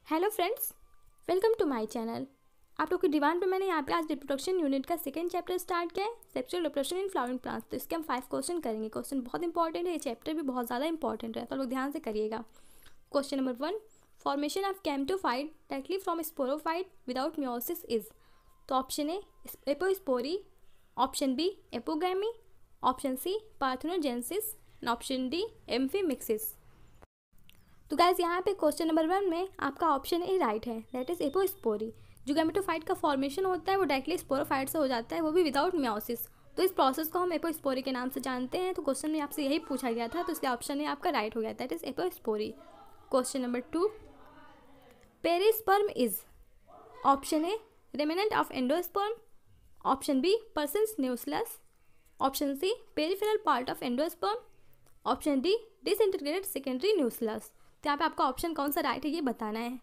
Hello friends, welcome to my channel. आप लोग की डिमांड पे मैंने यहाँ पे आज रिप्रोडक्शन यूनिट का सेकंड चैप्टर स्टार्ट किया है, sexual reproduction in flowering plants. तो इसके हम 5 क्वेश्चन करेंगे। क्वेश्चन बहुत इंपॉर्टेंट है, ये चैप्टर भी बहुत ज़्यादा इंपॉर्टेंट है, तो लोग ध्यान से करिएगा। Question number 1, formation of gametophyte directly from sporophyte without meiosis is. तो option A apospory, option B apogamy, option C parthenogenesis and option D amphimixis. तो गाइज यहाँ पे क्वेश्चन नंबर 1 में आपका ऑप्शन ए राइट है, दैट इज एपोस्पोरी। जो gametophyte का formation होता है वो डायरेक्टली स्पोरोफाइट से हो जाता है, वो भी विदाउट मियोसिस। तो इस प्रोसेस को हम एपोस्पोरी के नाम से जानते हैं। तो क्वेश्चन में आपसे यही पूछा गया था, तो इसलिए ऑप्शन ए आपका राइट हो गया, that is apospory. Question number 2, perisperm is. Option A remnant of endosperm, option B persons nucleus, option C peripheral part of endosperm, option D disintegrated secondary nucleus. तो यहाँ पे आपका ऑप्शन कौन सा right है ये बताना है।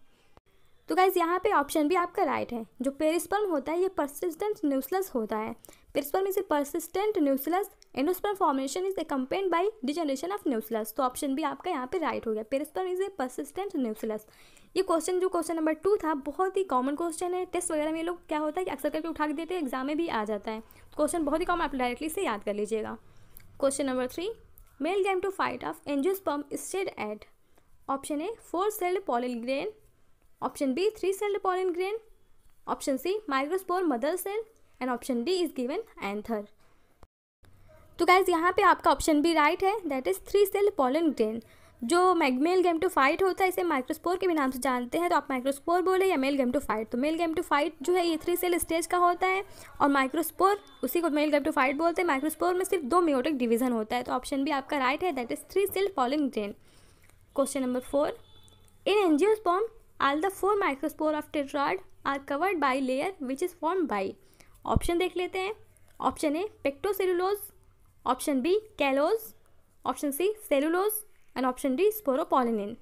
तो गाइज यहाँ पे ऑप्शन भी आपका राइट है। जो पेरिस्पर्म होता है ये परसिस्टेंट न्यूक्लियस होता है। Perisperm is a persistent nucleus, endosperm formation is accompanied by degeneration of nucleus. तो ऑप्शन भी आपका यहाँ पे राइट हो गया, perisperm is a persistent nucleus. ये क्वेश्चन जो क्वेश्चन नंबर 2 था बहुत ही कॉमन क्वेश्चन है। टेस्ट वगैरह में ये लोग क्या होता है कि अक्सर करके उठा के देते हैं, एग्जाम में भी आ जाता है। क्वेश्चन बहुत ही कॉमन, आप डायरेक्टली से याद कर लीजिएगा। Question number 3, male gametophyte of angiosperm is shed at. Option A 4-celled pollen grain, option B 3-celled pollen grain, option C microspore mother cell and option D is given anther. तो guys यहाँ पे आपका option B right है, that is 3-celled pollen grain। जो male gametophyte होता है इसे microspore के भी नाम से जानते हैं। तो आप माइक्रोस्पोर बोले या मेल गैमेटोफाइट, तो मेल गैमेटोफाइट जो है ये 3-cell स्टेज का होता है और माइक्रोस्पोर उसी को मेल गैमेटोफाइट बोलते हैं। माइक्रोस्पोर में सिर्फ 2 मेयोटिक डिवीजन होता है। तो ऑप्शन बी आपका राइट है, that is 3-celled pollen grain। Question number 4, in angiosperm all the 4 microspore of tetrad are covered by layer which is formed by। Option देख लेते हैं। Option A pectocellulose, option B callose, option C cellulose and option D sporopollenin.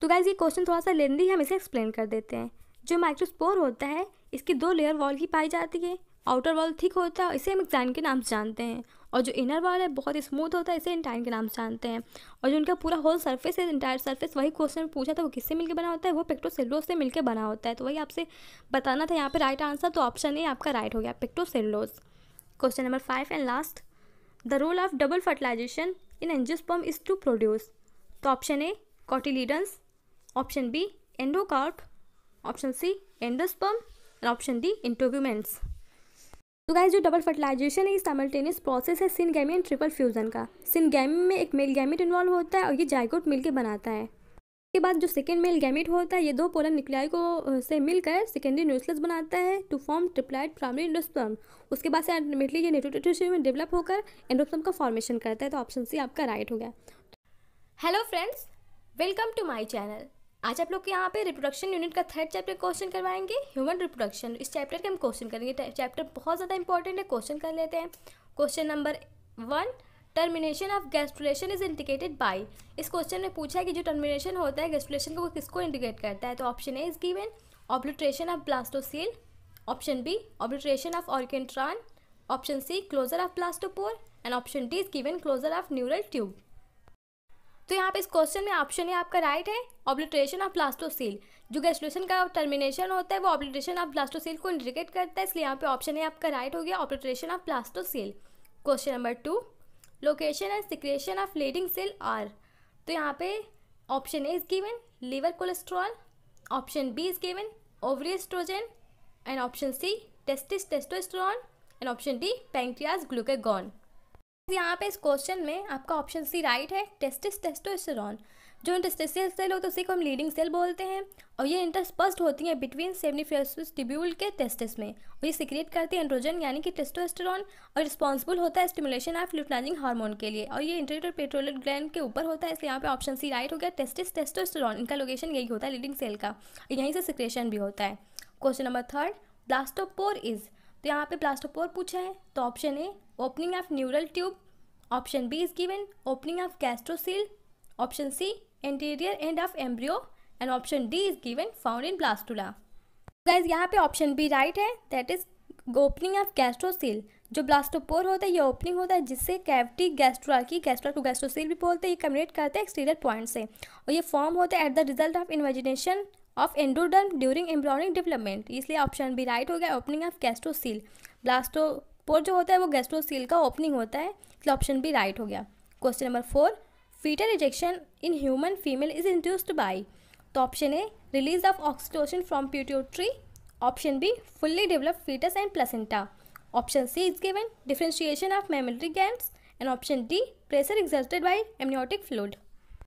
तो guys ये question थोड़ा सा लेंदी है, हम इसे एक्सप्लेन कर देते हैं। जो माइक्रोस्पोर होता है इसकी 2 लेयर वॉल की पाई जाती है। आउटर वॉल थिक होता है, इसे हम एक्साइन के नाम से जानते हैं, और जो इनर वॉल है बहुत ही स्मूथ होता है, इसे इंटाइन के नाम से जानते हैं। और जो उनका पूरा होल सरफेस है, इंटायर सरफेस, वही क्वेश्चन में पूछा था वो किससे मिलकर बना होता है, वो पेक्टोसेलुलोज से मिलकर बना होता है। तो वही आपसे बताना था यहाँ पे राइट आंसर। तो ऑप्शन ए आपका राइट हो गया, pectocellulose. Question number 5 and last, the role of double fertilisation in angiosperm is to produce. तो option A cotyledons, option B endocarp, option C endosperm and option D integuments. तो guys जो double fertilisation है ये simultaneous process है syngamy and triple fusion का। Syngamy में एक male gamete involve होता है और ये जाइगोट मिलकर बनाता है। उसके बाद जो सेकेंड मेल गैमेट होता है ये 2 पोलर न्यूक्लियाई को से मिलकर सेकेंडरी न्यूक्लियस बनाता है टू फॉर्म ट्रिप्लाइड प्राइमरी एंडोस्पर्म। उसके बाद से अल्टीमेटली ये न्यूक्लियोटाइड में डेवलप होकर एंडोस्पर्म का फॉर्मेशन करता है। तो ऑप्शन सी आपका राइट हो गया। Hello friends, welcome to my channel. आज आप लोग के यहाँ पे रिप्रोडक्शन यूनिट का 3rd चैप्टर क्वेश्चन करवाएंगे, ह्यूमन रिप्रोडक्शन। इस चैप्टर के हम क्वेश्चन करेंगे। चैप्टर बहुत ज़्यादा इंपॉर्टेंट है, क्वेश्चन कर लेते हैं। Question number 1, termination of gastrulation is indicated by. इस क्वेश्चन में पूछा है कि जो टर्मिनेशन होता है गैस्ट्रुलेशन को वो किसको इंडिकेट करता है। तो option A is given obliteration of blastocoel, option B obliteration of archenteron, option C closure of blastopore and option D is given closure of neural tube. तो यहाँ पे इस क्वेश्चन में ऑप्शन ए आपका राइट है, ऑब्लिट्रेशन ऑफ ब्लास्टोसील। जो gastrulation का टर्मिनेशन होता है वो ऑब्लिट्रेशन ऑफ ब्लास्टोसील को इंडिकेट करता है, इसलिए यहाँ पे ऑप्शन ए आपका राइट हो गया, obliteration of blastocoel. Question number 2, location and secretion of leading cell are. तो यहाँ पे option A is given liver cholesterol, option B is given ovary estrogen and option C testis testosterone and option D pancreas glucagon. यहाँ पे इस क्वेश्चन में आपका option C right है, टेस्टिस टेस्टोस्टेरोन। जो इंटरस्टिशियल सेल होता है उसी को हम लीडिंग सेल बोलते हैं और ये इंटरस्पर्स्ड होती हैं बिटवीन सेमिनिफेरस ट्यूब्यूल के टेस्टिस में, और ये सिक्रिएट करती है एंड्रोजन यानी कि टेस्टोस्टेरोन, और रिस्पॉन्सिबल होता है स्टिमुलेशन ऑफ ल्यूटिनाइजिंग हार्मोन के लिए, और ये इंटीरियर पेट्रोलिक ग्लैंड के ऊपर होता है। इसलिए यहाँ पे ऑप्शन सी राइट हो गया, टेस्टिस टेस्टोस्टेरोन। इनका लोकेशन यही होता है लीडिंग सेल का, यहीं से सिक्रेशन भी होता है। Question number 3, blastopore is. तो यहाँ पे ब्लास्टोपोर पूछा है, तो option A opening of neural tube, option B is given opening of gastrocoel, option C anterior end of embryo and option D is given found in blastula. Guys यहाँ पे option B right है, that is opening of gastrocoel. जो blastopore होता है ये opening होता है जिससे कैविटी गैस्ट्रोआर्की, गैस्ट्रा टू गैस्ट्रोसील भी बोलते हैं, ये कम्युनिकेट करते हैं एक्सटीरियर पॉइंट से, और ये फॉर्म होता है at the result of invagination of endoderm during embryonic development, इसलिए ऑप्शन बी राइट हो गया। ओपनिंग ऑफ गैस्ट्रोसील, ब्लास्टोपोर जो होता है वो गैस्ट्रोसील का ओपनिंग होता है, इसलिए ऑप्शन बी राइट हो गया। Question number 4, fetal rejection in human female is induced by, तो option A release of oxytocin from pituitary, option B fully developed fetus and placenta, option C is given differentiation of memory glands, and option D pressure exerted by amniotic fluid.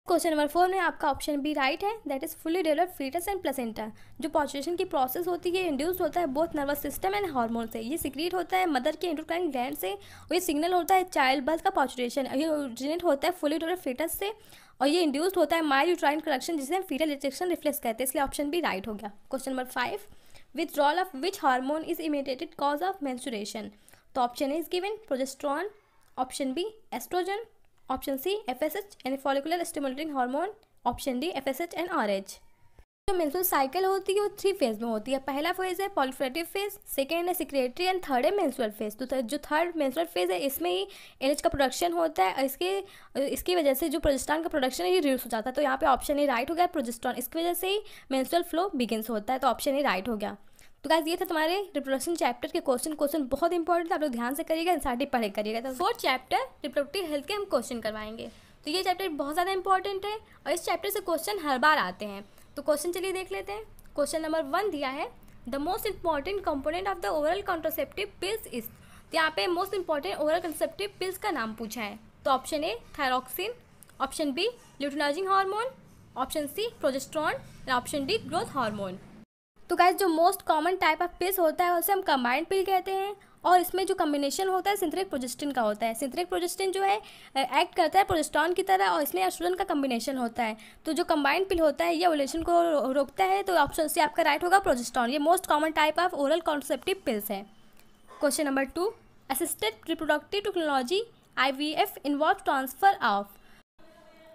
Question number 4 में आपका option B right है, that is fully developed fetus and placenta. जो parturition की process होती है induce होता है both nervous system and hormone से, ये सिक्रीट होता है मदर के एंडोक्राइन ग्लैंड से, और ये सिग्नल होता है चाइल्ड बर्थ का पॉचुरेशन, ये ओरिजिनेट होता है फुली डेवलप्ड फीटस से, और ये इंड्यूस्ड होता है माइल्ड यूट्राइन करेक्शन जिसे हम फीटल रिजेक्शन रिफ्लेक्स कहते हैं, इसलिए ऑप्शन बी राइट हो गया। Question number 5, withdrawal of which hormone is immediate cause of menstruation, तो option A is given progesterone, option B estrogen, option C FSH यानी follicular stimulating hormone, option D FSH and RH। जो menstrual cycle होती है वो 3 phase में होती है। पहला फेज है पॉलिफेरेटिव फेज, सेकेंड है सिक्रेटरी एंड थर्ड है मेंस्ट्रुअल फेज। तो जो थर्ड मेंस्ट्रुअल फेज है इसमें ही LH का प्रोडक्शन होता है, और इसकी वजह से जो प्रोजेस्टेरोन का प्रोडक्शन है ये रिड्यूस हो जाता है, तो यहाँ पे ऑप्शन ए राइट हो गया प्रोजेस्टेरोन, इसकी वजह से ही मेंस्ट्रुअल फ्लो बिगिंस होता है, तो ऑप्शन ए राइट हो गया। तो गाइस ये था तुम्हारे रिप्रोडक्शन चैप्टर के क्वेश्चन बहुत इंपॉर्टेंट है, आप लोग ध्यान से करिएगा, एनसीईआरटी पढ़े करिएगा। तो 4th चैप्टर रिप्रोडक्टिव हेल्थ के हम क्वेश्चन करवाएंगे, तो ये चैप्टर बहुत ज़्यादा इंपॉर्टेंट है और इस चैप्टर से क्वेश्चन हर बार आते हैं। तो क्वेश्चन चलिए देख लेते हैं। क्वेश्चन नंबर 1 दिया है, the most important component of the oral contraceptive pills is, तो यहाँ पे most important oral contraceptive pills का नाम पूछा है, तो option A thyroxine, option B luteinizing hormone, option C progesterone, और ऑप्शन डी ग्रोथ हार्मोन। तो गाइस जो most common type of pills होता है उसे हम कंबाइंड पिल कहते हैं, और इसमें जो कम्बिनेशन होता है सिंथेटिक प्रोजेस्टिन का होता है। सिंथेटिक प्रोजेस्टिन जो है एक्ट करता है प्रोजेस्टेरोन की तरह, और इसमें एस्ट्रोजन का कम्बिनेशन होता है। तो जो कंबाइंड पिल होता है ये ओव्यूलेशन को रोकता है, तो ऑप्शन सी आपका राइट होगा प्रोजेस्टेरोन। ये most common type of oral contraceptive pills है। Question number 2, assisted reproductive technology IVF involve transfer of,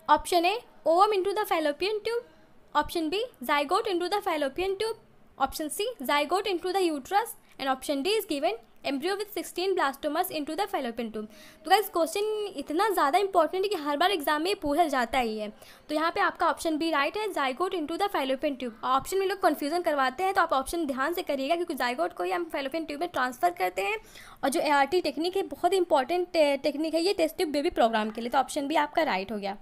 option A ovum into the fallopian tube, option B zygote into the fallopian tube, option C zygote into the uterus, and option D is given embryo with 16 blastomeres into the fallopian tube. तो guys question इतना ज़्यादा important है कि हर बार exam में पूछा जाता ही है। तो यहाँ पे आपका ऑप्शन बी राइट है, zygote into the fallopian tube. Option में लोग कन्फ्यूजन करवाते हैं, तो आप ऑप्शन ध्यान से करिएगा, क्योंकि जाइगोट को ही हम फैलोपियन ट्यूब में ट्रांसफर करते हैं, और जो ART टेक्निक है बहुत इंपॉर्टेंट टेक्निक है ये टेस्ट ट्यूब बेबी प्रोग्राम के लिए, तो ऑप्शन बी आपका राइट हो गया।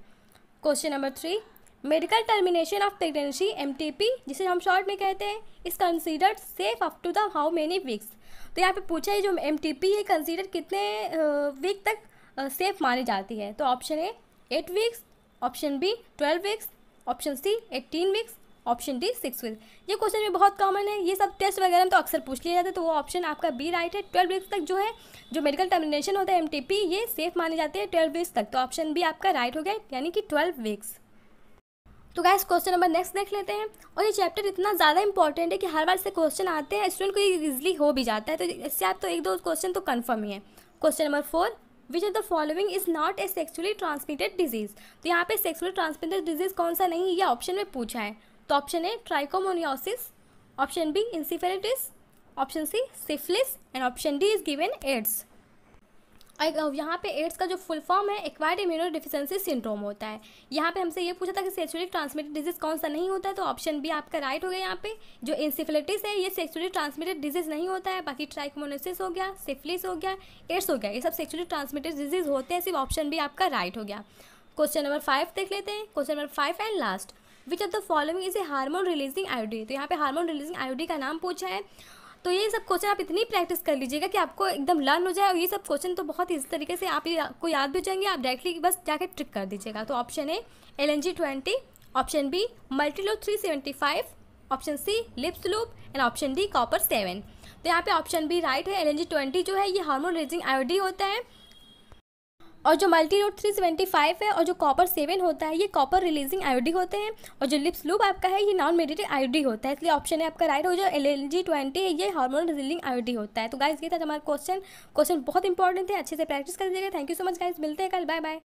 Question number 3, medical termination of pregnancy MTP, जिसे हम शॉर्ट में कहते हैं, is considered safe up to the how many weeks. तो यहाँ पे पूछा है जो MTP है कंसीडर कितने वीक तक सेफ मानी जाती है, तो option A 8 weeks, option B 12 weeks, option C 18 weeks, option D 6 weeks. ये क्वेश्चन में बहुत कॉमन है, ये सब टेस्ट वगैरह में तो अक्सर पूछ लिया जाता है, तो वो ऑप्शन आपका बी राइट है। 12 वीक्स तक जो है जो मेडिकल टर्मिनेशन होता है MTP ये सेफ मानी जाती है 12 वीक्स तक, तो ऑप्शन बी आपका राइट हो गया, यानी कि 12 वीक्स। तो गाइस क्वेश्चन नंबर नेक्स्ट देख लेते हैं, और ये चैप्टर इतना ज़्यादा इंपॉर्टेंट है कि हर बार से क्वेश्चन आते हैं, स्टूडेंट को इजीली हो भी जाता है, तो इससे आप तो 1-2 क्वेश्चन तो कन्फर्म ही है। Question number 4, which of the following is not a sexually transmitted disease, तो यहाँ पे सेक्सुअली ट्रांसमिटेड डिजीज कौन सा नहीं, ये ऑप्शन में पूछा है, तो option A trichomoniasis, option B encephalitis, option C syphilis, and option D is given AIDS. यहाँ पे एड्स का जो फुल फॉर्म है एक्वायर्ड इम्यूनोडेफिशिएंसी सिंड्रोम होता है। यहाँ पे हमसे ये पूछा था कि सेक्सुअली ट्रांसमिटेड डिजीज कौन सा नहीं होता है, तो ऑप्शन बी आपका राइट हो गया। यहाँ पे जो इंसेफेलाइटिस है ये सेक्सुअली ट्रांसमिटेड डिजीज नहीं होता है, बाकी ट्राइकोमोनियोसिस हो गया, सिफिलिस हो गया, एड्स हो गया, ये सब सेक्सुअली ट्रांसमिटेड डिजीज होते हैं, सिर्फ ऑप्शन बी आपका राइट हो गया। क्वेश्चन नंबर 5 देख लेते हैं। Question number 5 and last, which of the following is a hormone releasing IUD, तो यहाँ पे हार्मोन रिलीजिंग आयोडी का नाम पूछा है। तो ये सब क्वेश्चन आप इतनी प्रैक्टिस कर लीजिएगा कि आपको एकदम लर्न हो जाए, और ये सब क्वेश्चन तो बहुत इस तरीके से आपको याद भी हो जाएंगे, आप डायरेक्टली बस जाके ट्रिक कर दीजिएगा। तो option A LNG 20, option B multiload 375, option C Lippes loop, and option D copper 7। तो यहाँ पे ऑप्शन बी राइट है, LNG 20 जो है ये हार्मोन रिलीजिंग आयोडी होता है, और जो मल्टीलूप 375 है और जो कॉपर 7 होता है ये कॉपर रिलीजिंग आयोडी होते हैं, और जो लिप्स लूप आपका है ये नॉन मेडिटेड आयोडी होता है, इसलिए ऑप्शन है आपका राइट हो, जो LNG 20 है ये हार्मोन रिलीजिंग आयोडी होता है। तो गाइस ये था हमारा क्वेश्चन बहुत इंपॉर्टेंट है, अच्छे से प्रैक्टिस कर दीजिएगा। Thank you so much guys, मिलते हैं कल, बाय बाय।